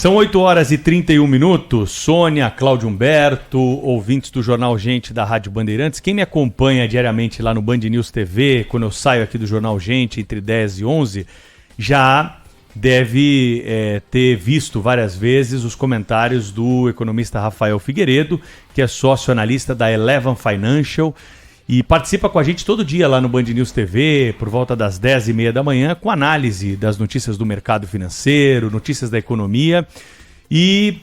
São 8 horas e 31 minutos. Sônia, Cláudio Humberto, ouvintes do Jornal Gente da Rádio Bandeirantes. Quem me acompanha diariamente lá no Band News TV, quando eu saio aqui do Jornal Gente entre 10 e 11, já deve ter visto várias vezes os comentários do economista Rafael Figueiredo, que é sócio-analista da Eleven Financial e participa com a gente todo dia lá no Band News TV, por volta das 10h30 da manhã, com análise das notícias do mercado financeiro, notícias da economia. E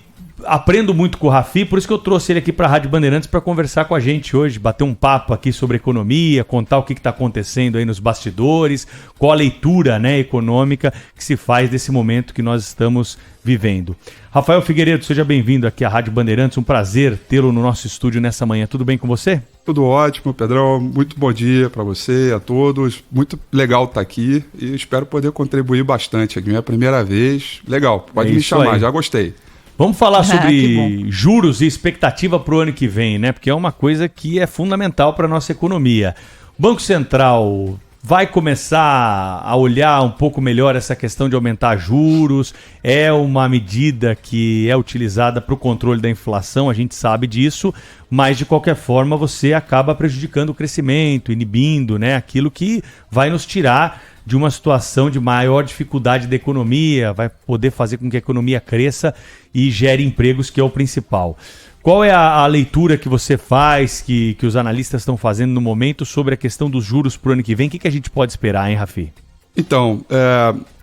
aprendo muito com o Rafi, por isso que eu trouxe ele aqui para a Rádio Bandeirantes para conversar com a gente hoje, bater um papo aqui sobre economia, contar o que está acontecendo aí nos bastidores, qual a leitura, né, econômica que se faz desse momento que nós estamos vivendo. Rafael Figueiredo, seja bem-vindo aqui à Rádio Bandeirantes, um prazer tê-lo no nosso estúdio nessa manhã. Tudo bem com você? Tudo ótimo, Pedrão. Muito bom dia para você, a todos. Muito legal estar aqui e espero poder contribuir bastante. Aqui é minha primeira vez. Legal, pode me chamar, já gostei. Vamos falar sobre juros e expectativa para o ano que vem, né? Porque é uma coisa que é fundamental para a nossa economia. O Banco Central vai começar a olhar um pouco melhor essa questão de aumentar juros. É uma medida que é utilizada para o controle da inflação, a gente sabe disso, mas de qualquer forma você acaba prejudicando o crescimento, inibindo, né, aquilo que vai nos tirar de uma situação de maior dificuldade da economia, vai poder fazer com que a economia cresça e gere empregos, que é o principal. Qual é a leitura que você faz, que os analistas estão fazendo no momento sobre a questão dos juros para o ano que vem? O que a gente pode esperar, hein, Rafi? Então,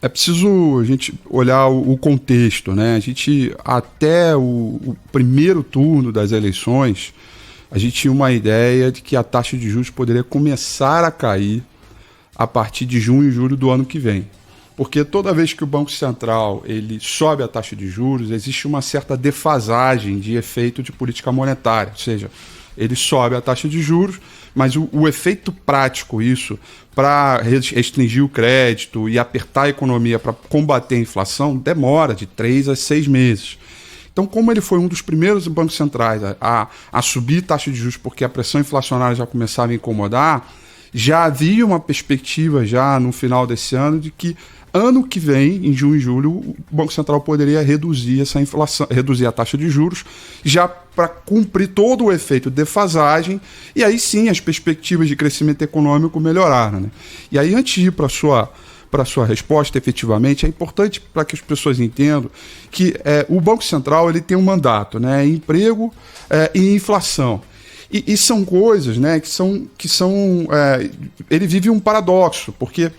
é preciso a gente olhar o contexto, né? A gente, até o primeiro turno das eleições, a gente tinha uma ideia de que a taxa de juros poderia começar a cair a partir de junho e julho do ano que vem. Porque toda vez que o Banco Central ele sobe a taxa de juros, existe uma certa defasagem de efeito de política monetária. Ou seja, ele sobe a taxa de juros, mas o efeito prático, isso, para restringir o crédito e apertar a economia para combater a inflação, demora de 3 a 6 meses. Então, como ele foi um dos primeiros bancos centrais a subir taxa de juros porque a pressão inflacionária já começava a incomodar, já havia uma perspectiva já no final desse ano de que ano que vem, em junho e julho, o Banco Central poderia reduzir essa inflação, reduzir a taxa de juros, já para cumprir todo o efeito de defasagem, e aí sim as perspectivas de crescimento econômico melhoraram, né? E aí, antes de ir para a sua resposta, efetivamente, é importante para que as pessoas entendam que o Banco Central ele tem um mandato, né? Emprego e inflação. E são coisas, né, ele vive um paradoxo, porque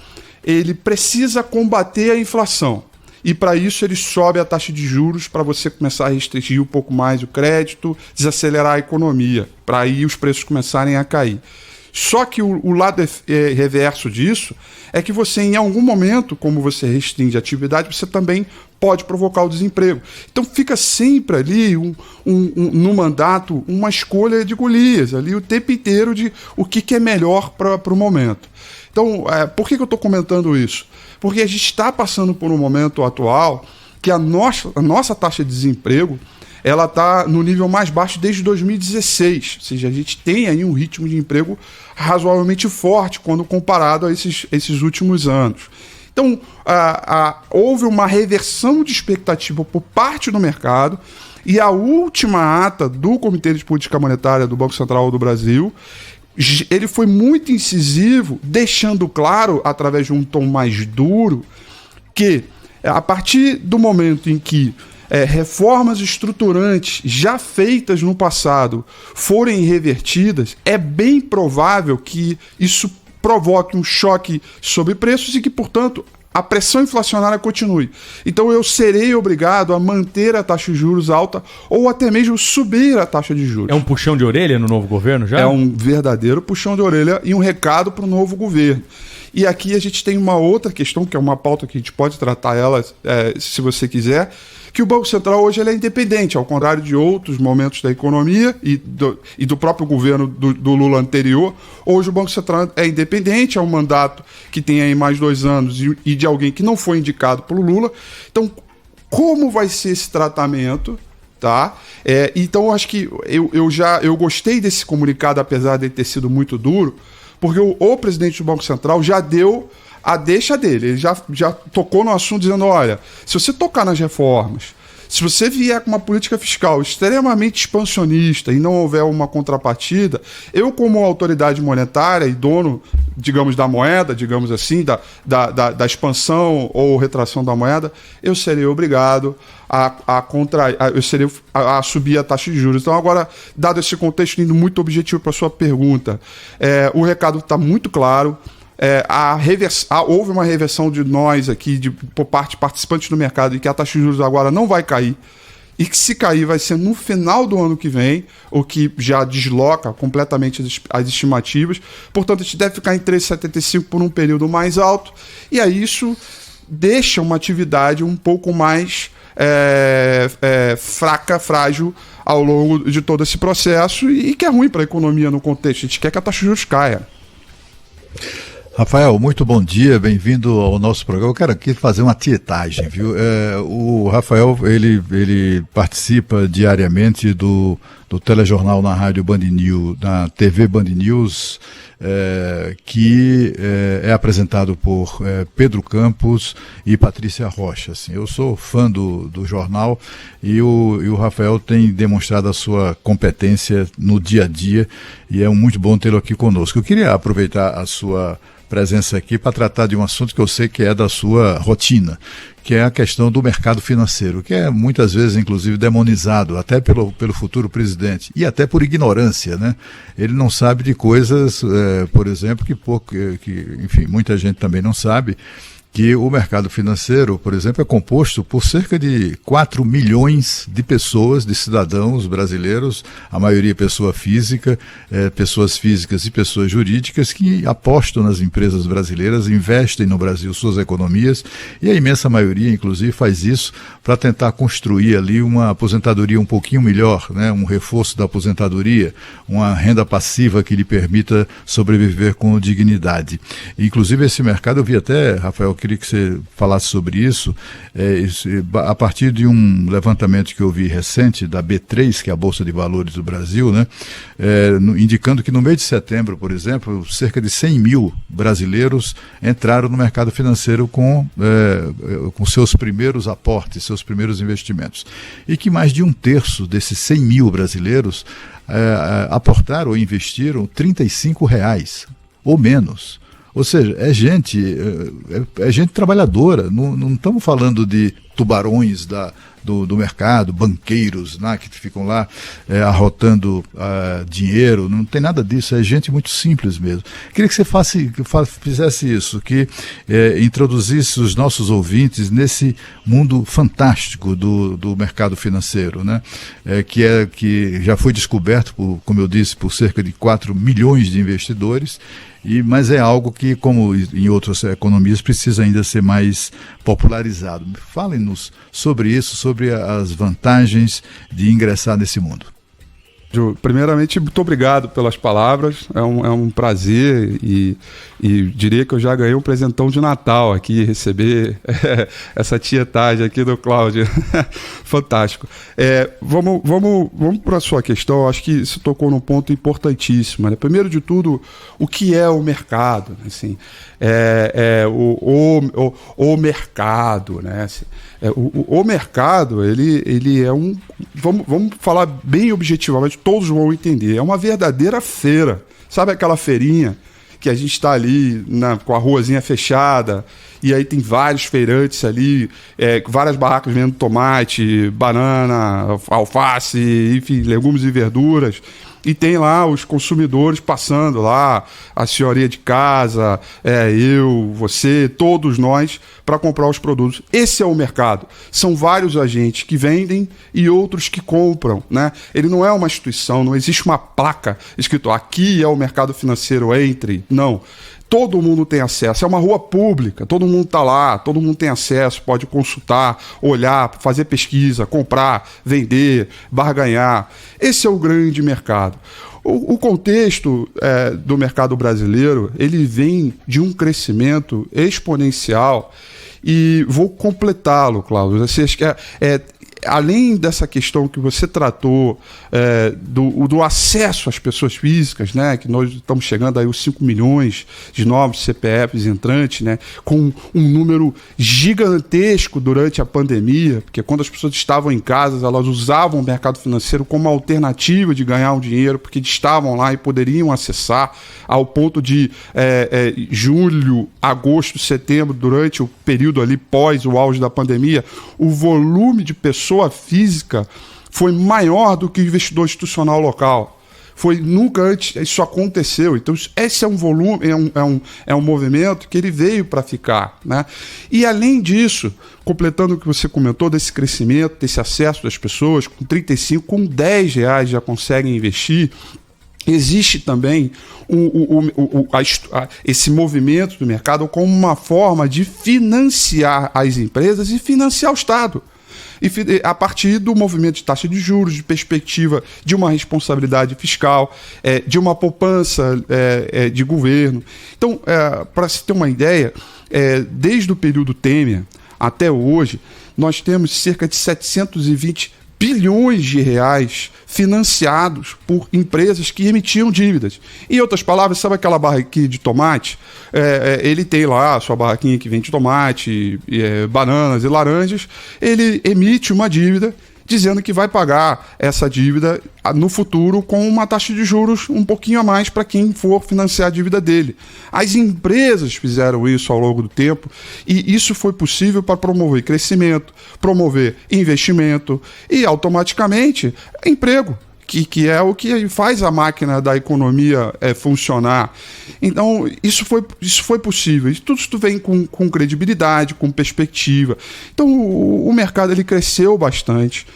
ele precisa combater a inflação. E para isso ele sobe a taxa de juros para você começar a restringir um pouco mais o crédito, desacelerar a economia, para aí os preços começarem a cair. Só que o lado reverso disso é que você, em algum momento, como você restringe a atividade, você também pode provocar o desemprego. Então fica sempre ali no mandato uma escolha de Golias, ali o tempo inteiro de o que é melhor para o momento. Então, por que eu estou comentando isso? Porque a gente está passando por um momento atual que a nossa taxa de desemprego ela está no nível mais baixo desde 2016. Ou seja, a gente tem aí um ritmo de emprego razoavelmente forte quando comparado a esses últimos anos. Então, houve uma reversão de expectativa por parte do mercado e a última ata do Comitê de Política Monetária do Banco Central do Brasil, ele foi muito incisivo, deixando claro, através de um tom mais duro, que a partir do momento em que reformas estruturantes já feitas no passado forem revertidas, é bem provável que isso provoque um choque sobre preços e que, portanto, a pressão inflacionária continue. Então eu serei obrigado a manter a taxa de juros alta ou até mesmo subir a taxa de juros. É um puxão de orelha no novo governo já? É um verdadeiro puxão de orelha e um recado para o novo governo. E aqui a gente tem uma outra questão, que é uma pauta que a gente pode tratar ela, se você quiser, que o Banco Central hoje ele é independente, ao contrário de outros momentos da economia e do próprio governo do Lula anterior. Hoje o Banco Central é independente, é um mandato que tem aí mais 2 anos e de alguém que não foi indicado pelo Lula. Então, como vai ser esse tratamento? Tá? Então, acho que eu gostei desse comunicado, apesar de ter sido muito duro, porque o presidente do Banco Central já deu a deixa dele, ele já tocou no assunto dizendo, olha, se você tocar nas reformas, Se você vier com uma política fiscal extremamente expansionista e não houver uma contrapartida, eu, como autoridade monetária e dono, digamos, da moeda, digamos assim, da expansão ou retração da moeda, eu serei obrigado a subir a taxa de juros. Então, agora, dado esse contexto, indo muito objetivo para a sua pergunta, o recado está muito claro. Houve uma reversão de nós aqui, por parte de participantes do mercado, e que a taxa de juros agora não vai cair. E que, se cair, vai ser no final do ano que vem, o que já desloca completamente as estimativas. Portanto, a gente deve ficar em 3,75 por um período mais alto. E aí isso deixa uma atividade um pouco mais fraca, frágil ao longo de todo esse processo, e que é ruim para a economia no contexto. A gente quer que a taxa de juros caia. Rafael, muito bom dia, bem-vindo ao nosso programa. Eu quero aqui fazer uma tietagem, viu? O Rafael, ele participa diariamente do telejornal na rádio Band News, na TV Band News, que é apresentado por Pedro Campos e Patrícia Rocha. Assim, eu sou fã do jornal e o Rafael tem demonstrado a sua competência no dia a dia e é muito bom tê-lo aqui conosco. Eu queria aproveitar a sua presença aqui para tratar de um assunto que eu sei que é da sua rotina, que é a questão do mercado financeiro, que é muitas vezes, inclusive, demonizado, até pelo futuro presidente, e até por ignorância, né? Ele não sabe de coisas, por exemplo, enfim, muita gente também não sabe, que o mercado financeiro, por exemplo, é composto por cerca de 4 milhões de pessoas, de cidadãos brasileiros, a maioria pessoas físicas e pessoas jurídicas que apostam nas empresas brasileiras, investem no Brasil suas economias, e a imensa maioria, inclusive, faz isso para tentar construir ali uma aposentadoria um pouquinho melhor, né? Um reforço da aposentadoria, uma renda passiva que lhe permita sobreviver com dignidade. Inclusive, esse mercado, eu vi até, Rafael, queria que você falasse sobre isso, a partir de um levantamento que eu vi recente da B3, que é a Bolsa de Valores do Brasil, né, indicando que no mês de setembro, por exemplo, cerca de 100 mil brasileiros entraram no mercado financeiro com seus primeiros aportes, seus primeiros investimentos. E que mais de um terço desses 100 mil brasileiros aportaram ou investiram R$35 ou menos. Ou seja, é gente trabalhadora, não estamos falando de tubarões do mercado, banqueiros, né, que ficam lá arrotando dinheiro, não tem nada disso, é gente muito simples mesmo. Queria que você fizesse isso, que introduzisse os nossos ouvintes nesse mundo fantástico do mercado financeiro, né, que já foi descoberto, como eu disse, por cerca de 4 milhões de investidores, mas é algo que, como em outras economias, precisa ainda ser mais popularizado. Falem-nos sobre isso, sobre as vantagens de ingressar nesse mundo. Primeiramente, muito obrigado pelas palavras, é um prazer e diria que eu já ganhei um presentão de Natal aqui, receber essa tietagem aqui do Cláudio, fantástico. Vamos para a sua questão, acho que você tocou num ponto importantíssimo, né? Primeiro de tudo, o que é o mercado? Assim, o mercado, né? Assim, o mercado, ele é um... Vamos falar bem objetivamente, todos vão entender. É uma verdadeira feira. Sabe aquela feirinha que a gente está ali com a ruazinha fechada e aí tem vários feirantes ali, várias barracas vendendo tomate, banana, alface, enfim, legumes e verduras. E tem lá os consumidores passando lá, a senhoria de casa, eu, você, todos nós, para comprar os produtos. Esse é o mercado. São vários agentes que vendem e outros que compram, né? Ele não é uma instituição, não existe uma placa escrito aqui é o mercado financeiro, entre. Não. Todo mundo tem acesso, é uma rua pública, todo mundo está lá, todo mundo tem acesso, pode consultar, olhar, fazer pesquisa, comprar, vender, barganhar. Esse é o grande mercado. O contexto do mercado brasileiro, ele vem de um crescimento exponencial e vou completá-lo, Cláudio. além dessa questão que você tratou do acesso às pessoas físicas, né, que nós estamos chegando aí aos 5 milhões de novos CPFs entrantes, né, com um número gigantesco durante a pandemia, porque quando as pessoas estavam em casa, elas usavam o mercado financeiro como alternativa de ganhar um dinheiro, porque estavam lá e poderiam acessar, ao ponto de julho, agosto, setembro, durante o período ali pós o auge da pandemia, o volume de pessoa física foi maior do que o investidor institucional local. Nunca antes isso aconteceu. Então, esse é um volume, é um movimento que ele veio para ficar, né? E além disso, completando o que você comentou desse crescimento, desse acesso das pessoas, com 35, com 10 reais já conseguem investir. Existe também esse movimento do mercado como uma forma de financiar as empresas e financiar o Estado. E a partir do movimento de taxa de juros, de perspectiva de uma responsabilidade fiscal, de uma poupança de governo. Então, para se ter uma ideia, desde o período Temer até hoje, nós temos cerca de 720 bilhões de reais financiados por empresas que emitiam dívidas. Em outras palavras, sabe aquela barraquinha de tomate? Ele tem lá a sua barraquinha que vende tomate, bananas e laranjas. Ele emite uma dívida dizendo que vai pagar essa dívida no futuro com uma taxa de juros um pouquinho a mais para quem for financiar a dívida dele. As empresas fizeram isso ao longo do tempo e isso foi possível para promover crescimento, promover investimento e, automaticamente, emprego. Que é o que faz a máquina da economia funcionar. Então, isso foi possível. Tudo isso vem com credibilidade, com perspectiva. Então, o mercado ele cresceu bastante.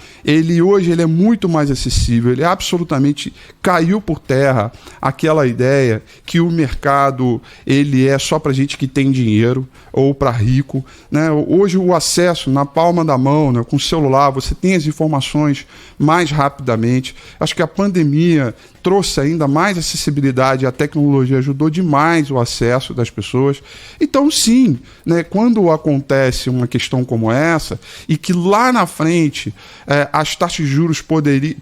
Hoje ele é muito mais acessível. Ele absolutamente caiu por terra aquela ideia que o mercado ele é só para gente que tem dinheiro ou para rico, né? Hoje o acesso na palma da mão, né, com o celular, você tem as informações mais rapidamente. Acho que a pandemia trouxe ainda mais acessibilidade, a tecnologia ajudou demais o acesso das pessoas. Então, sim, né, quando acontece uma questão como essa, e que lá na frente as taxas de juros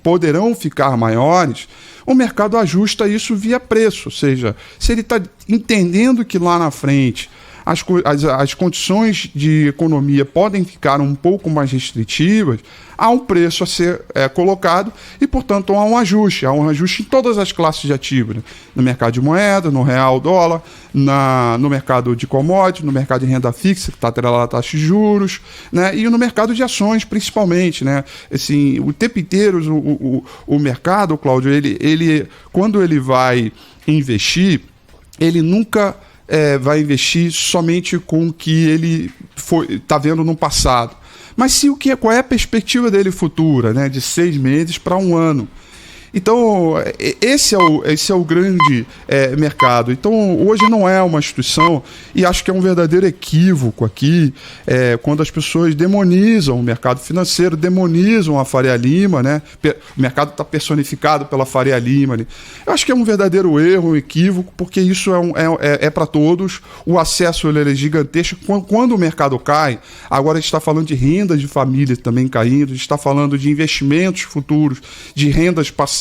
poderão ficar maiores, o mercado ajusta isso via preço. Ou seja, se ele está entendendo que lá na frente as condições de economia podem ficar um pouco mais restritivas, há um preço a ser colocado e, portanto, há um ajuste em todas as classes de ativos, né? No mercado de moeda, no real, dólar, no mercado de commodities, no mercado de renda fixa, que está atrelado à taxa de juros, né? E no mercado de ações, principalmente, né? Assim, o tempo inteiro o mercado, Cláudio, ele, quando ele vai investir, ele nunca vai investir somente com o que ele está vendo no passado. Mas sim qual é a perspectiva dele futura, né? De 6 meses para 1 ano. Então, esse é o grande mercado. Então, hoje não é uma instituição, e acho que é um verdadeiro equívoco aqui, quando as pessoas demonizam o mercado financeiro, demonizam a Faria Lima, né? O mercado está personificado pela Faria Lima. Né? Eu acho que é um verdadeiro erro, um equívoco, porque isso é para todos. O acesso ele é gigantesco. Quando o mercado cai, agora a gente está falando de rendas de família também caindo, a gente está falando de investimentos futuros, de rendas passivas,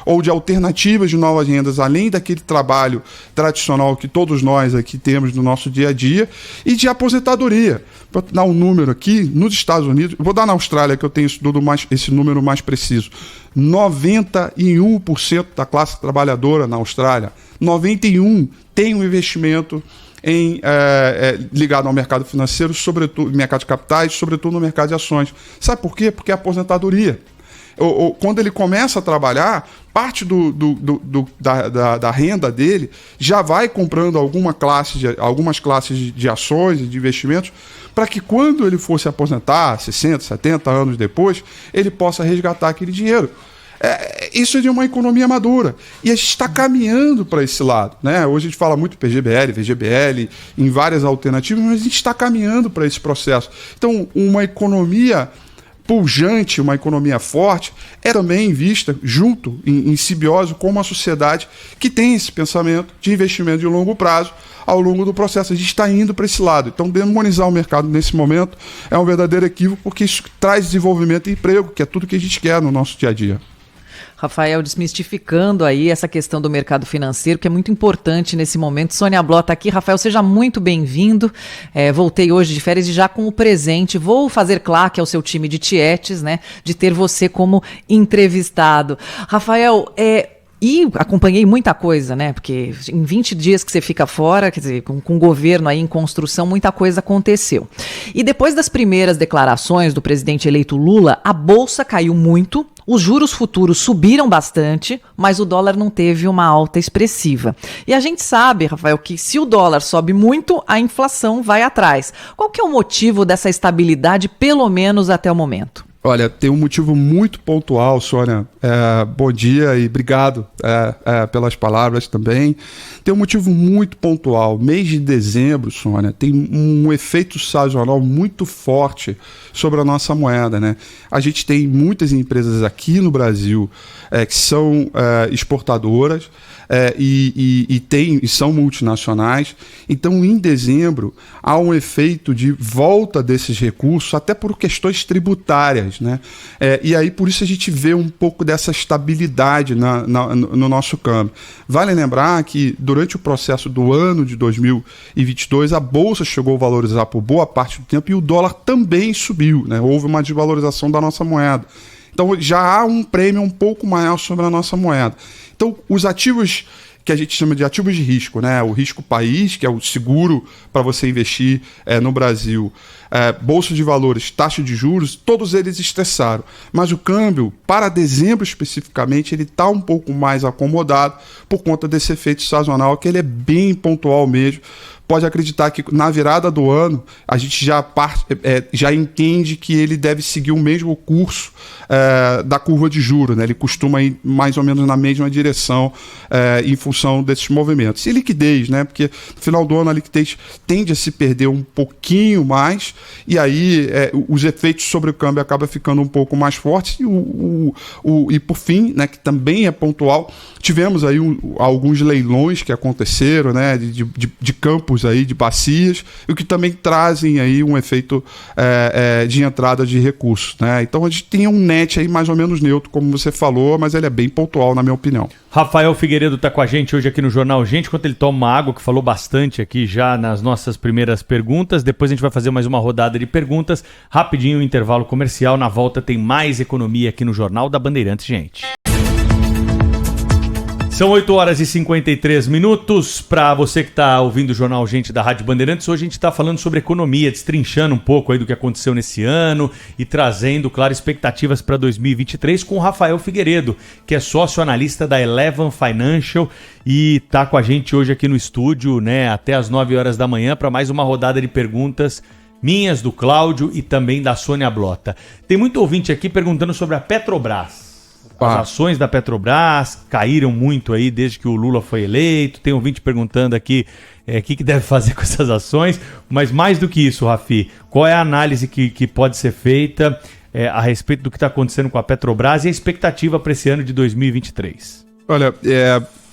ou de alternativas de novas rendas, além daquele trabalho tradicional que todos nós aqui temos no nosso dia a dia, e de aposentadoria. Vou dar um número aqui, nos Estados Unidos, vou dar na Austrália, que eu tenho esse número mais preciso, 91% da classe trabalhadora na Austrália, 91% tem um investimento ligado ao mercado financeiro, sobretudo mercado de capitais, sobretudo no mercado de ações. Sabe por quê? Porque é a aposentadoria. Quando ele começa a trabalhar, parte da renda dele já vai comprando algumas classes de ações e de investimentos para que quando ele for se aposentar, 60, 70 anos depois, ele possa resgatar aquele dinheiro. Isso é de uma economia madura. E a gente está caminhando para esse lado. Né? Hoje a gente fala muito PGBL, VGBL, em várias alternativas, mas a gente está caminhando para esse processo. Então, uma economia pujante, uma economia forte, é também vista junto, em simbiose, com uma sociedade que tem esse pensamento de investimento de longo prazo, ao longo do processo. A gente está indo para esse lado. Então, demonizar o mercado nesse momento é um verdadeiro equívoco, porque isso traz desenvolvimento e emprego, que é tudo que a gente quer no nosso dia a dia. Rafael, desmistificando aí essa questão do mercado financeiro, que é muito importante nesse momento. Sônia Bló está aqui. Rafael, seja muito bem-vindo. Voltei hoje de férias e já com o presente. Vou fazer claque ao seu time de tietes, né, de ter você como entrevistado. Rafael, e acompanhei muita coisa, né? Porque em 20 dias que você fica fora, quer dizer, com o governo aí em construção, muita coisa aconteceu. E depois das primeiras declarações do presidente eleito Lula, a Bolsa caiu muito, os juros futuros subiram bastante, mas o dólar não teve uma alta expressiva. E a gente sabe, Rafael, que se o dólar sobe muito, a inflação vai atrás. Qual que é o motivo dessa estabilidade, pelo menos até o momento? Olha, tem um motivo muito pontual, Sônia. Bom dia e obrigado pelas palavras também. Tem um motivo muito pontual. Mês de dezembro, Sônia, tem um efeito sazonal muito forte sobre a nossa moeda, né? A gente tem muitas empresas aqui no Brasil que são exportadoras e são multinacionais. Então, em dezembro, há um efeito de volta desses recursos, até por questões tributárias, né? E aí, por isso, a gente vê um pouco dessa estabilidade no nosso câmbio. Vale lembrar que, durante o processo do ano de 2022, a Bolsa chegou a valorizar por boa parte do tempo e o dólar também subiu, né? Houve uma desvalorização da nossa moeda. Então, já há um prêmio um pouco maior sobre a nossa moeda. Então, os ativos que a gente chama de ativos de risco, né? O risco país, que é o seguro para você investir no Brasil, bolsa de valores, taxa de juros, todos eles estressaram. Mas o câmbio, para dezembro especificamente, ele está um pouco mais acomodado por conta desse efeito sazonal, que ele é bem pontual mesmo. Pode acreditar que na virada do ano a gente já entende que ele deve seguir o mesmo curso da curva de juros, né? Ele costuma ir mais ou menos na mesma direção em função desses movimentos. E liquidez, né? Porque no final do ano a liquidez tende a se perder um pouquinho mais e aí os efeitos sobre o câmbio acabam ficando um pouco mais fortes. E por fim, né, que também é pontual, tivemos aí alguns leilões que aconteceram, né, de campos aí, de bacias, o que também trazem aí um efeito de entrada de recursos, né? Então a gente tem um net aí mais ou menos neutro, como você falou, mas ele é bem pontual, na minha opinião. Rafael Figueiredo está com a gente hoje aqui no Jornal Gente, enquanto ele toma uma água, que falou bastante aqui já nas nossas primeiras perguntas. Depois a gente vai fazer mais uma rodada de perguntas, rapidinho, intervalo comercial. Na volta tem mais economia aqui no Jornal da Bandeirantes, gente. São 8 horas e 53 minutos. Para você que está ouvindo o Jornal Gente da Rádio Bandeirantes, hoje a gente está falando sobre economia, destrinchando um pouco aí do que aconteceu nesse ano e trazendo, claro, expectativas para 2023 com o Rafael Figueiredo, que é sócio analista da Eleven Financial e está com a gente hoje aqui no estúdio, né, até as 9 horas da manhã para mais uma rodada de perguntas minhas, do Cláudio e também da Sônia Blota. Tem muito ouvinte aqui perguntando sobre a Petrobras. As ações da Petrobras caíram muito aí desde que o Lula foi eleito. Tem um ouvinte perguntando aqui o que deve fazer com essas ações. Mas mais do que isso, Rafi, qual é a análise que pode ser feita a respeito do que está acontecendo com a Petrobras e a expectativa para esse ano de 2023? Olha,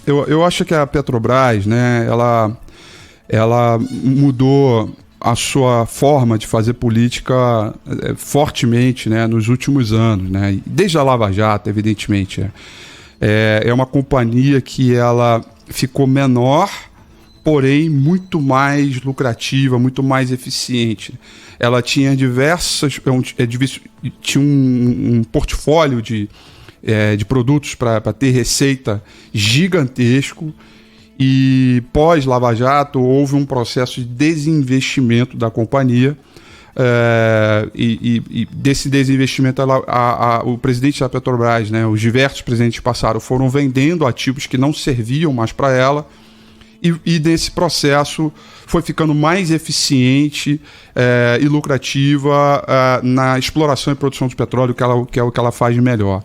eu acho que a Petrobras, né, ela mudou a sua forma de fazer política fortemente, né, nos últimos anos, né, desde a Lava Jato, evidentemente. É uma companhia que ela ficou menor, porém muito mais lucrativa, muito mais eficiente. Ela tinha tinha um portfólio de produtos para ter receita gigantesco. E pós-Lava Jato houve um processo de desinvestimento da companhia e desse desinvestimento o presidente da Petrobras, né, os diversos presidentes que passaram foram vendendo ativos que não serviam mais para ela e desse processo foi ficando mais eficiente e lucrativa na exploração e produção de petróleo, que é o que ela faz de melhor.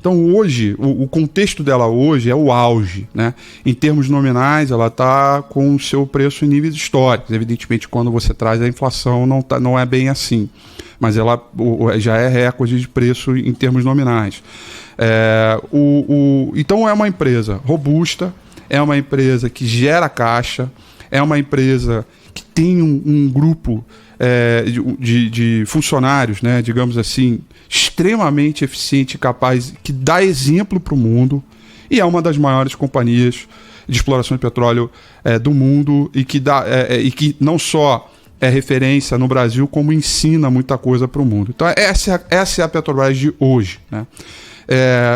Então hoje, o contexto dela hoje é o auge, né? Em termos nominais, ela está com o seu preço em níveis históricos. Evidentemente, quando você traz a inflação, não é bem assim. Mas ela já é recorde de preço em termos nominais. Então é uma empresa robusta, é uma empresa que gera caixa, é uma empresa que tem um grupo de funcionários, né, digamos assim, extremamente eficiente e capaz, que dá exemplo para o mundo, e é uma das maiores companhias de exploração de petróleo do mundo, e que não só é referência no Brasil, como ensina muita coisa para o mundo. Então essa é a Petrobras de hoje, né?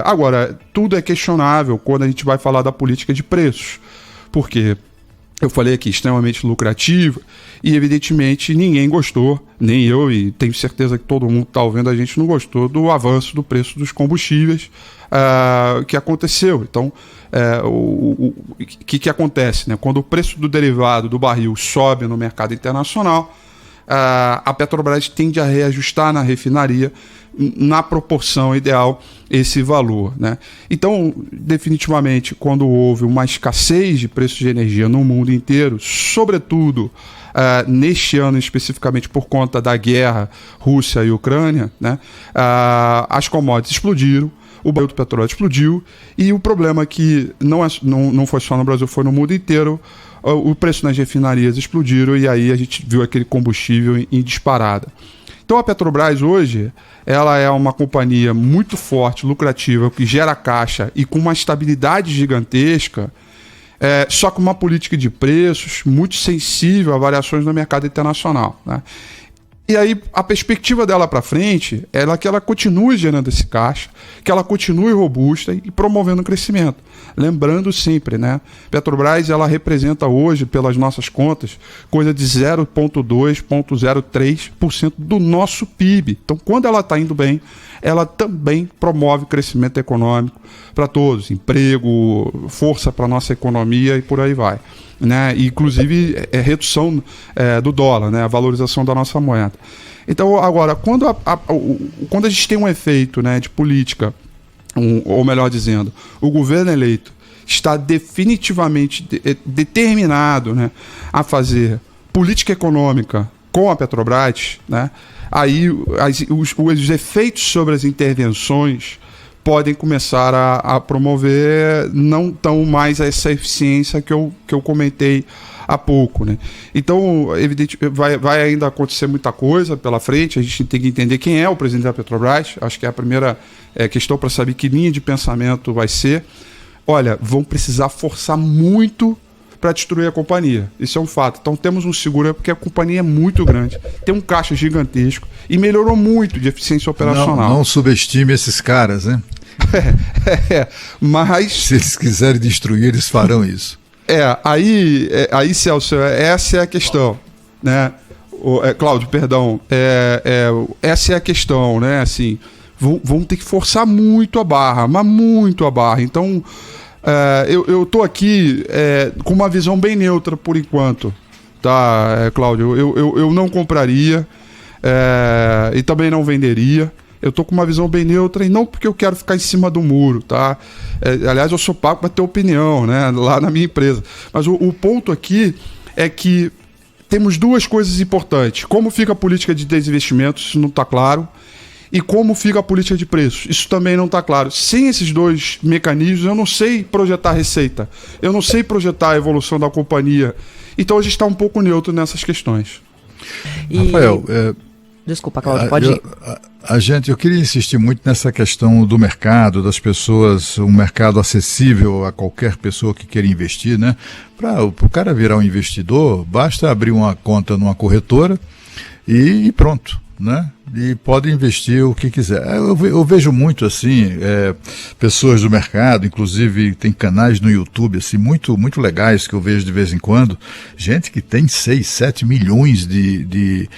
Agora, tudo é questionável quando a gente vai falar da política de preços, porque eu falei aqui, extremamente lucrativa, e evidentemente ninguém gostou, nem eu, e tenho certeza que todo mundo que está ouvindo a gente não gostou do avanço do preço dos combustíveis que aconteceu. Então, o que acontece, né? Quando o preço do derivado do barril sobe no mercado internacional, a Petrobras tende a reajustar na refinaria na proporção ideal esse valor, né? Então, definitivamente, quando houve uma escassez de preços de energia no mundo inteiro, sobretudo neste ano especificamente por conta da guerra Rússia e Ucrânia, né? As commodities explodiram, o barril do petróleo explodiu, e o problema é que não foi só no Brasil, foi no mundo inteiro. O preço nas refinarias explodiram, e aí a gente viu aquele combustível em disparada. Então a Petrobras hoje, ela é uma companhia muito forte, lucrativa, que gera caixa e com uma estabilidade gigantesca, só com uma política de preços muito sensível a variações no mercado internacional, né? E aí a perspectiva dela para frente é que ela continue gerando esse caixa, que ela continue robusta e promovendo o crescimento. Lembrando sempre, né? Petrobras, ela representa hoje, pelas nossas contas, coisa de 0,2%, 0,03% do nosso PIB. Então, quando ela está indo bem, ela também promove crescimento econômico para todos, emprego, força para a nossa economia e por aí vai, né? E, inclusive, redução do dólar, né? A valorização da nossa moeda. Então, agora, quando a gente tem um efeito, né, de política, ou melhor dizendo, o governo eleito está definitivamente determinado, né, a fazer política econômica com a Petrobras, né, aí os efeitos sobre as intervenções podem começar a promover não tão mais essa eficiência que eu comentei há pouco, né? Então, evidente, vai ainda acontecer muita coisa pela frente. A gente tem que entender quem é o presidente da Petrobras. Acho que é a primeira questão para saber que linha de pensamento vai ser. Olha, vão precisar forçar muito para destruir a companhia. Isso é um fato. Então temos um seguro, porque a companhia é muito grande, tem um caixa gigantesco e melhorou muito de eficiência operacional. Não subestime esses caras, né? Mas se eles quiserem destruir, eles farão isso. Aí, Celso, essa é a questão, né? Cláudio, perdão, essa é a questão, né? Assim, vão ter que forçar muito a barra, mas muito a barra. Então, eu tô aqui com uma visão bem neutra por enquanto, tá, Cláudio? Eu não compraria e também não venderia. Eu tô com uma visão bem neutra, e não porque eu quero ficar em cima do muro, tá? Aliás, eu sou pago para ter opinião, né, lá na minha empresa. Mas o ponto aqui é que temos duas coisas importantes. Como fica a política de desinvestimento, isso não está claro. E como fica a política de preços, isso também não está claro. Sem esses dois mecanismos, eu não sei projetar receita. Eu não sei projetar a evolução da companhia. Então a gente está um pouco neutro nessas questões. Rafael, desculpa, Cláudio, pode ir. Eu queria insistir muito nessa questão do mercado, das pessoas, um mercado acessível a qualquer pessoa que queira investir, né? Para o cara virar um investidor, basta abrir uma conta numa corretora e pronto, né? E pode investir o que quiser. Eu vejo muito assim, pessoas do mercado, inclusive tem canais no YouTube assim, muito, muito legais que eu vejo de vez em quando, gente que tem 6, 7 milhões de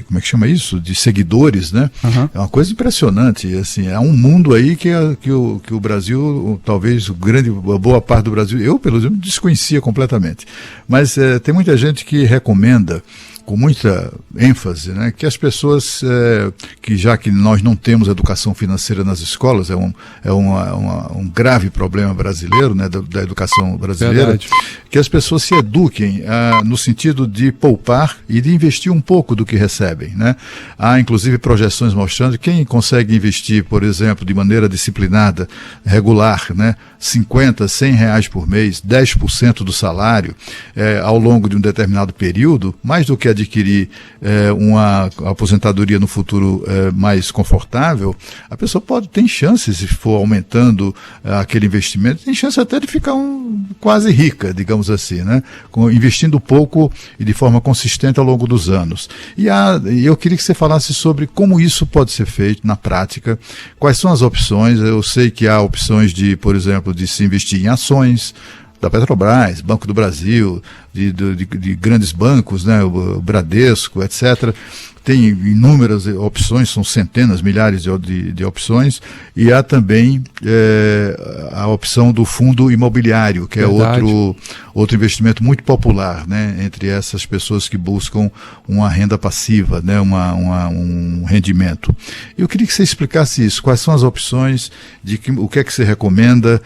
como é que chama isso? De seguidores, né? Uhum. É uma coisa impressionante, assim, é um mundo aí que o Brasil, talvez boa parte do Brasil, eu pelo menos desconhecia completamente, mas tem muita gente que recomenda com muita ênfase, né, que as pessoas, que já que nós não temos educação financeira nas escolas, é um grave problema brasileiro, né, da educação brasileira, verdade, que as pessoas se eduquem no sentido de poupar e de investir um pouco do que recebem, né? Há inclusive projeções mostrando que quem consegue investir, por exemplo, de maneira disciplinada, regular, né, 50, 100 reais por mês, 10% do salário, ao longo de um determinado período, mais do que adquirir uma aposentadoria no futuro mais confortável, a pessoa tem chances, se for aumentando aquele investimento, tem chance até de ficar quase rica, digamos assim, né? Investindo pouco e de forma consistente ao longo dos anos. E eu queria que você falasse sobre como isso pode ser feito na prática, quais são as opções. Eu sei que há opções de, por exemplo, de se investir em ações da Petrobras, Banco do Brasil, de grandes bancos, né, o Bradesco, etc. Tem inúmeras opções, são centenas, milhares de opções, e há também a opção do fundo imobiliário, que verdade, é outro investimento muito popular, né, entre essas pessoas que buscam uma renda passiva, né, um rendimento. Eu queria que você explicasse isso, quais são as opções, o que é que você recomenda.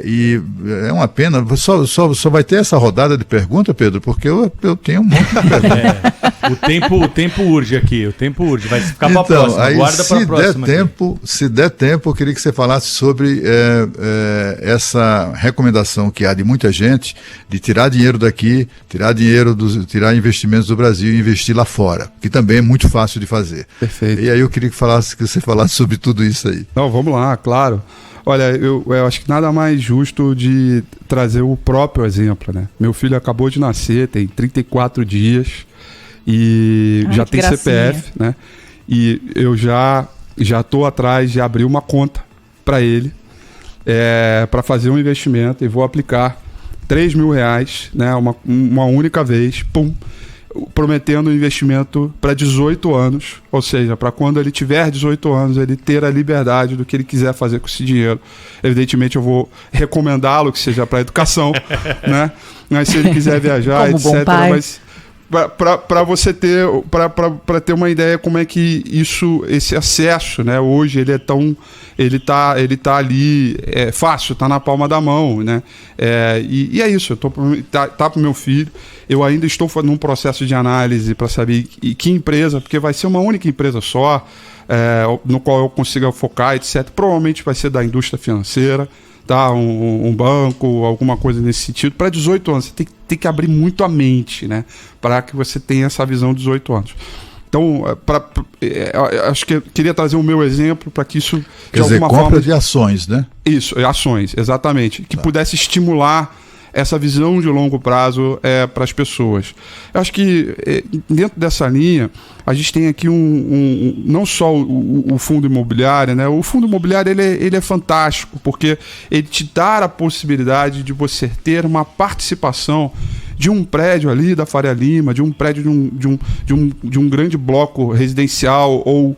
E é uma pena, só vai ter essa rodada de pergunta, Pedro, porque eu tenho um monte de perguntas. O tempo urge aqui, vai ficar para a próxima, guarda para a próxima. Se der tempo, eu queria que você falasse sobre essa recomendação que há de muita gente de tirar dinheiro daqui, tirar investimentos do Brasil e investir lá fora, que também é muito fácil de fazer. Perfeito. E aí eu queria que você falasse sobre tudo isso aí. Não, vamos lá, claro. Olha, eu acho que nada mais justo de trazer o próprio exemplo, né? Meu filho acabou de nascer, tem 34 dias e já tem gracinha. CPF, né? E eu já estou atrás de abrir uma conta para ele, para fazer um investimento, e vou aplicar R$3.000, né? Uma única vez, prometendo um investimento para 18 anos, ou seja, para quando ele tiver 18 anos, ele ter a liberdade do que ele quiser fazer com esse dinheiro. Evidentemente, eu vou recomendá-lo que seja para educação, né? Mas se ele quiser viajar, como etc. Bom pai. Mas para você ter, para ter uma ideia como é que esse acesso, né? Hoje ele tá ali, fácil, tá na palma da mão, né? E é isso, tá pro meu filho. Eu ainda estou num processo de análise para saber que empresa, porque vai ser uma única empresa só, no qual eu consiga focar, etc. Provavelmente vai ser da indústria financeira, tá? Um banco, alguma coisa nesse sentido. Para 18 anos, você tem que abrir muito a mente, né? Para que você tenha essa visão de 18 anos. Então, acho que eu queria trazer o meu exemplo para que isso, de alguma forma... compra de ações, né? Isso, ações, exatamente. Que pudesse estimular essa visão de longo prazo para as pessoas. Eu acho que dentro dessa linha, a gente tem aqui não só o fundo imobiliário, né? O fundo imobiliário ele é fantástico, porque ele te dá a possibilidade de você ter uma participação de um prédio ali da Faria Lima, de um prédio de um grande bloco residencial ou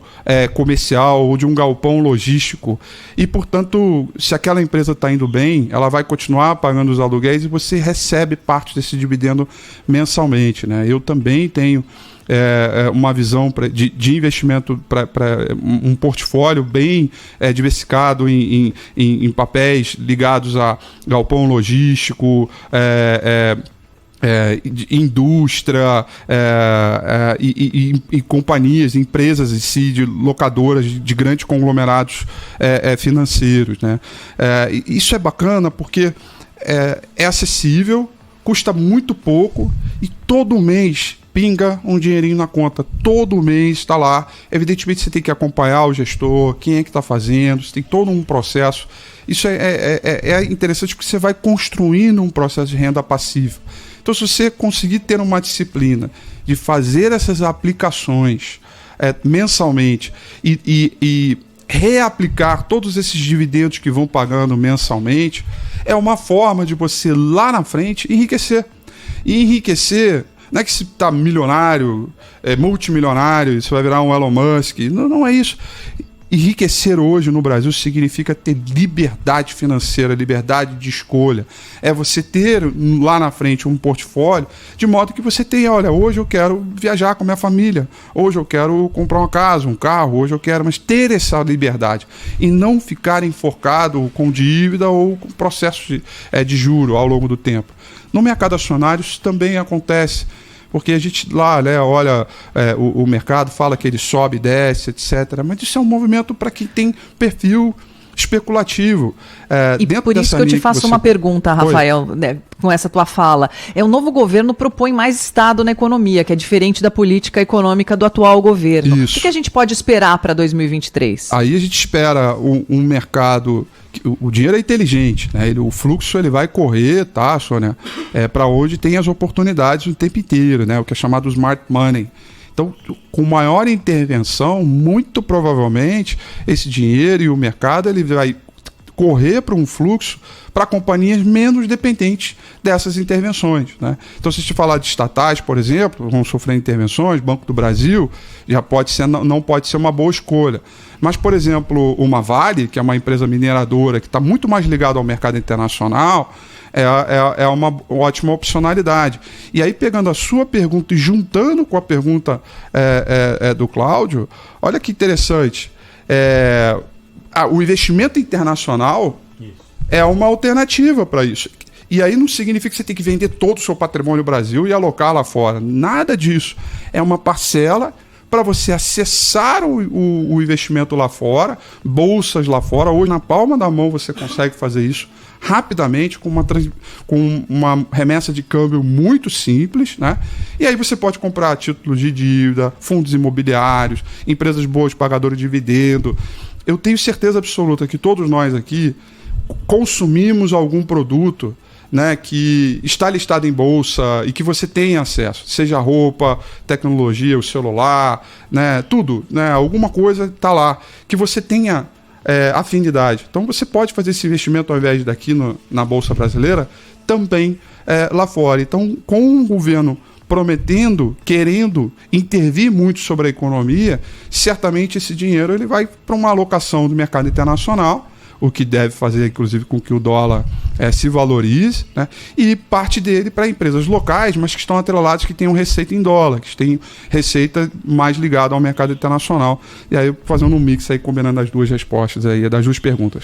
comercial, ou de um galpão logístico. E, portanto, se aquela empresa está indo bem, ela vai continuar pagando os aluguéis e você recebe parte desse dividendo mensalmente, né? Eu também tenho uma visão de investimento para um portfólio bem diversificado em papéis ligados a galpão logístico, indústria e companhias, empresas em si, de locadoras de grandes conglomerados financeiros, né? Isso é bacana porque é acessível, custa muito pouco e todo mês pinga um dinheirinho na conta, todo mês está lá. Evidentemente você tem que acompanhar o gestor, quem é que está fazendo, você tem todo um processo. Isso é interessante porque você vai construindo um processo de renda passiva. Então, se você conseguir ter uma disciplina de fazer essas aplicações mensalmente e reaplicar todos esses dividendos que vão pagando mensalmente, é uma forma de você, lá na frente, enriquecer. E enriquecer, não é que você está milionário, multimilionário, você vai virar um Elon Musk, não é isso. enriquecer hoje no Brasil significa ter liberdade financeira, liberdade de escolha. É você ter lá na frente um portfólio de modo que você tenha, olha, hoje eu quero viajar com a minha família, hoje eu quero comprar uma casa, um carro, hoje eu quero, mas ter essa liberdade e não ficar enforcado com dívida ou com processos de juro ao longo do tempo. No mercado acionário isso também acontece. Porque a gente lá, né, olha, o mercado fala que ele sobe, desce, etc. Mas isso é um movimento para quem tem perfil especulativo. E por isso que eu te faço uma pergunta, Rafael, né, com essa tua fala. O novo governo propõe mais Estado na economia, que é diferente da política econômica do atual governo. Isso. O que a gente pode esperar para 2023? Aí a gente espera um mercado... O dinheiro é inteligente, né? O fluxo ele vai correr, tá, Sônia? Para onde tem as oportunidades o tempo inteiro, né? O que é chamado smart money. Então, com maior intervenção, muito provavelmente esse dinheiro e o mercado ele vai correr para um fluxo para companhias menos dependentes dessas intervenções, né? Então, se a gente falar de estatais, por exemplo, vão sofrer intervenções, Banco do Brasil já pode ser, não pode ser uma boa escolha. Mas, por exemplo, uma Vale, que é uma empresa mineradora que está muito mais ligada ao mercado internacional, é uma ótima opcionalidade. E aí, pegando a sua pergunta e juntando com a pergunta do Cláudio, olha que interessante. O investimento internacional é uma alternativa para isso. E aí não significa que você tem que vender todo o seu patrimônio no Brasil e alocar lá fora. Nada disso. É uma parcela para você acessar o investimento lá fora, bolsas lá fora. Hoje, na palma da mão, você consegue fazer isso rapidamente, com uma remessa de câmbio muito simples, né? E aí você pode comprar títulos de dívida, fundos imobiliários, empresas boas, pagadoras de dividendo. Eu tenho certeza absoluta que todos nós aqui consumimos algum produto, né, que está listado em bolsa e que você tem acesso, seja roupa, tecnologia, o celular, né, tudo, né, alguma coisa está lá, que você tenha afinidade. Então você pode fazer esse investimento ao invés daqui na Bolsa Brasileira, também lá fora. Então, com o governo prometendo, querendo intervir muito sobre a economia, certamente esse dinheiro ele vai para uma alocação do mercado internacional, o que deve fazer, inclusive, com que o dólar se valorize, né? E parte dele para empresas locais, mas que estão atreladas, que tenham receita em dólar, que tenham receita mais ligada ao mercado internacional. E aí, fazendo um mix aí, combinando as duas respostas aí, das duas perguntas.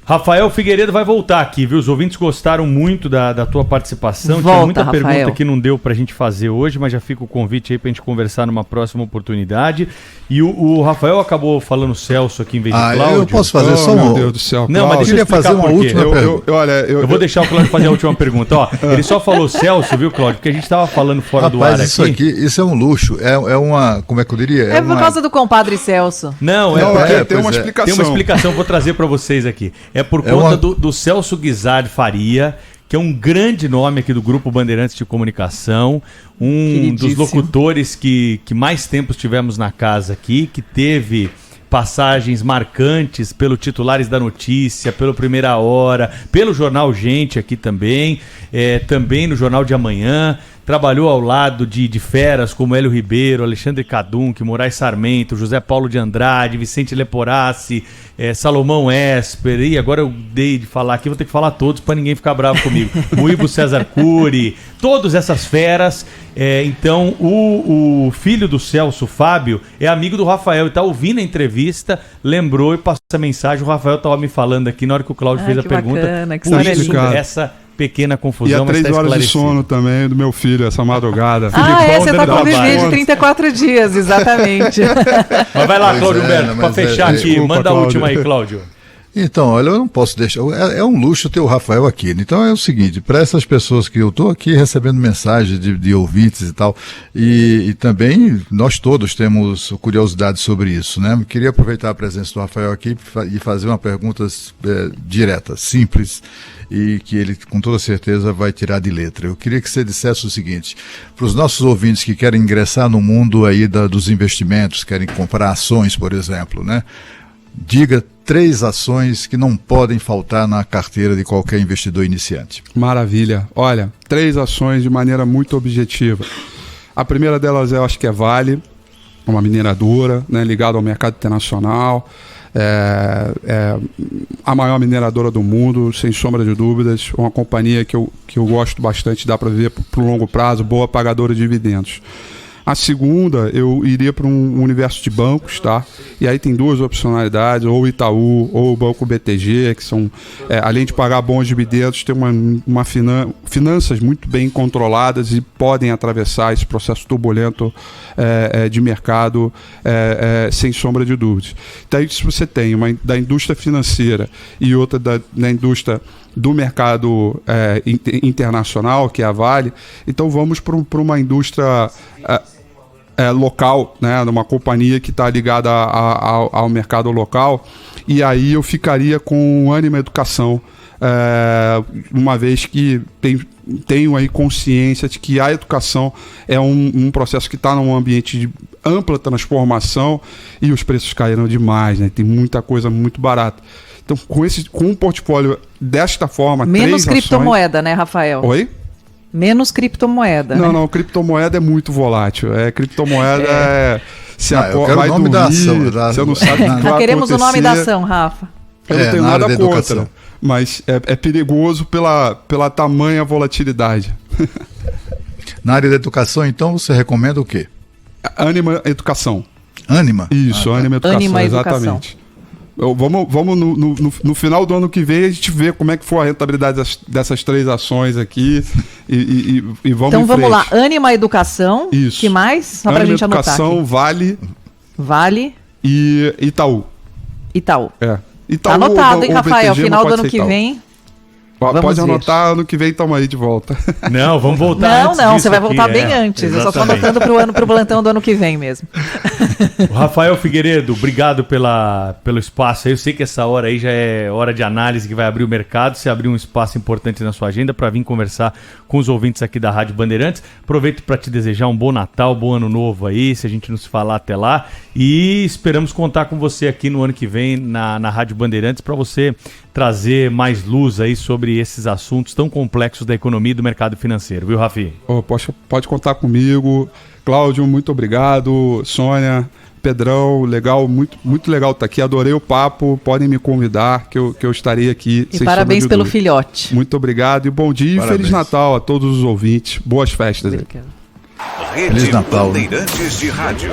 Rafael Figueiredo vai voltar aqui, viu? Os ouvintes gostaram muito da tua participação. Volta, tinha muita Rafael. pergunta que não deu pra gente fazer hoje, mas já fica o convite aí pra gente conversar numa próxima oportunidade. E o Rafael acabou falando Celso aqui em vez de Cláudio. Eu posso fazer só meu um... Deus do céu, Não, mas deixa eu queria explicar fazer uma por quê. última pergunta. Eu vou deixar o Cláudio fazer a última pergunta. Ó, ele só falou Celso, viu, Cláudio? Porque a gente tava falando fora do ar aqui. Isso é um luxo. É uma... Como é que eu diria? Por causa do compadre Celso. Não, porque tem uma explicação. Tem uma explicação, vou trazer para vocês aqui. É por conta do Celso Guizard Faria, que é um grande nome aqui do Grupo Bandeirantes de Comunicação, um dos locutores que mais tempo tivemos na casa aqui, que teve passagens marcantes pelo Titulares da Notícia, pelo Primeira Hora, pelo Jornal Gente aqui também, também no Jornal de Amanhã. Trabalhou ao lado de feras como Hélio Ribeiro, Alexandre Kadunk, Moraes Sarmento, José Paulo de Andrade, Vicente Leporassi, Salomão Esper, e agora eu dei de falar aqui, vou ter que falar todos para ninguém ficar bravo comigo. Muibo César Cury, todas essas feras. Então, o filho do Celso, Fábio, é amigo do Rafael e está ouvindo a entrevista, lembrou e passou essa mensagem. O Rafael estava me falando aqui na hora que o Cláudio fez a pergunta. Bacana, que por história isso, linda. essa pequena confusão. E há 3 horas de sono também do meu filho, essa madrugada. Você tá com um bebê de 34 dias, exatamente. Mas vai lá, Cláudio Humberto, para fechar aqui, desculpa, manda a Cláudio. última aí, Cláudio. Então, olha, eu não posso deixar. É um luxo ter o Rafael aqui. Então é o seguinte, para essas pessoas que eu estou aqui recebendo mensagens de ouvintes e tal, e também nós todos temos curiosidade sobre isso, né? Queria aproveitar a presença do Rafael aqui e fazer uma pergunta direta, simples, e que ele com toda certeza vai tirar de letra. Eu queria que você dissesse o seguinte, para os nossos ouvintes que querem ingressar no mundo aí dos investimentos, querem comprar ações, por exemplo, né? Diga 3 ações que não podem faltar na carteira de qualquer investidor iniciante. Maravilha. Olha, 3 ações de maneira muito objetiva. A primeira delas eu acho que é Vale, uma mineradora, né, ligada ao mercado internacional. a maior mineradora do mundo, sem sombra de dúvidas, uma companhia que eu gosto bastante, dá para ver para o longo prazo, boa pagadora de dividendos. A segunda, eu iria para um universo de bancos, tá? E aí tem duas opcionalidades, ou o Itaú ou o Banco BTG, que são, além de pagar bons dividendos, tem finanças muito bem controladas e podem atravessar esse processo turbulento de mercado sem sombra de dúvidas. Então, se você tem uma da indústria financeira e outra da indústria do mercado internacional, que é a Vale, então vamos para uma indústria local, né, numa companhia que está ligada ao mercado local, e aí eu ficaria com Ânima Educação, uma vez que tenho aí consciência de que a educação é um processo que está num ambiente de ampla transformação e os preços caíram demais, né? Tem muita coisa muito barata. Então, com um portfólio desta forma, menos criptomoeda, né, Rafael? Oi? Menos criptomoeda. Não, criptomoeda é muito volátil. Criptomoeda eu quero o nome da ação. Você não sabe o que vai acontecer. Queremos o nome da ação, Rafa. Eu não tenho nada contra, mas é perigoso pela tamanha volatilidade. Na área da educação, então, você recomenda o quê? Ânima Educação. Ânima? Isso, Ânima Educação, Ânima exatamente. Vamos no final do ano que vem a gente vê como é que foi a rentabilidade dessas três ações aqui e vamos então em vamos frente. lá, Ânima Educação. Isso. Que mais? Só pra Ânima gente anotar Educação, aqui. Vale e Itaú. Itaú. Itaú tá anotado, hein, Rafael? BTG, final do ano que vem. Pode anotar, ano que vem estamos aí de volta. Não, vamos voltar. Não, você vai voltar bem antes. Exatamente. Eu só estou anotando pro plantão do ano que vem mesmo. O Rafael Figueiredo, obrigado pelo espaço aí. Eu sei que essa hora aí já é hora de análise que vai abrir o mercado. Você abriu um espaço importante na sua agenda para vir conversar com os ouvintes aqui da Rádio Bandeirantes. Aproveito para te desejar um bom Natal, bom ano novo aí, se a gente não se falar até lá. E esperamos contar com você aqui no ano que vem na Rádio Bandeirantes para você trazer mais luz aí sobre esses assuntos tão complexos da economia e do mercado financeiro, viu, Rafi? Pode contar comigo. Cláudio, muito obrigado. Sônia, Pedrão, legal, muito legal estar aqui. Adorei o papo. Podem me convidar que eu estarei aqui. E parabéns pelo filhote. Muito obrigado e bom dia e Feliz Natal a todos os ouvintes. Boas festas aí. Feliz Natal. Bandeirantes de Rádio.